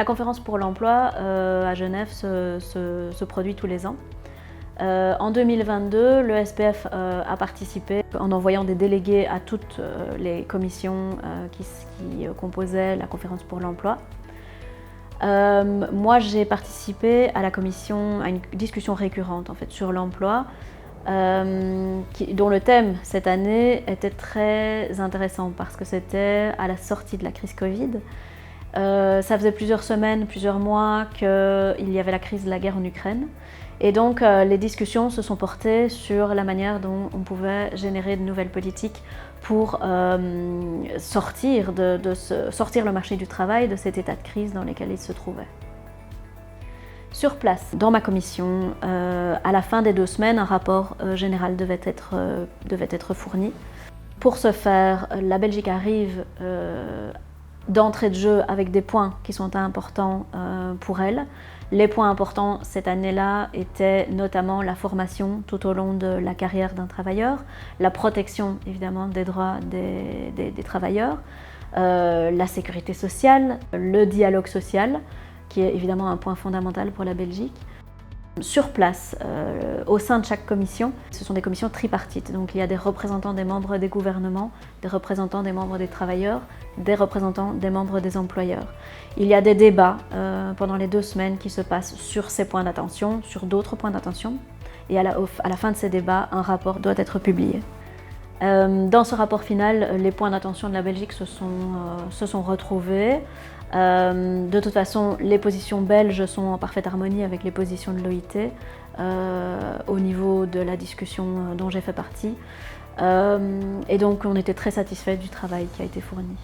La conférence pour l'emploi à Genève se produit tous les ans. En 2022, le SPF a participé en envoyant des délégués à toutes les commissions qui composaient la conférence pour l'emploi. Moi, j'ai participé à une discussion récurrente en fait, sur l'emploi, dont le thème cette année était très intéressant parce que c'était à la sortie de la crise Covid. Ça faisait plusieurs semaines, plusieurs mois qu'il y avait la crise de la guerre en Ukraine. Et donc les discussions se sont portées sur la manière dont on pouvait générer de nouvelles politiques pour sortir le marché du travail de cet état de crise dans lequel il se trouvait. Sur place, dans ma commission, à la fin des 2 semaines, un rapport général devait être fourni. Pour ce faire, la Belgique arrive d'entrée de jeu avec des points qui sont importants pour elle. Les points importants cette année-là étaient notamment la formation tout au long de la carrière d'un travailleur, la protection évidemment des droits des travailleurs, la sécurité sociale, le dialogue social, qui est évidemment un point fondamental pour la Belgique. Sur place, au sein de chaque commission, ce sont des commissions tripartites. Donc il y a des représentants des membres des gouvernements, des représentants des membres des travailleurs, des représentants des membres des employeurs. Il y a des débats pendant les 2 semaines qui se passent sur ces points d'attention, sur d'autres points d'attention. Et à la fin de ces débats, un rapport doit être publié. Dans ce rapport final, les points d'attention de la Belgique se sont retrouvés. De toute façon, les positions belges sont en parfaite harmonie avec les positions de l'OIT au niveau de la discussion dont j'ai fait partie. Et donc on était très satisfaits du travail qui a été fourni.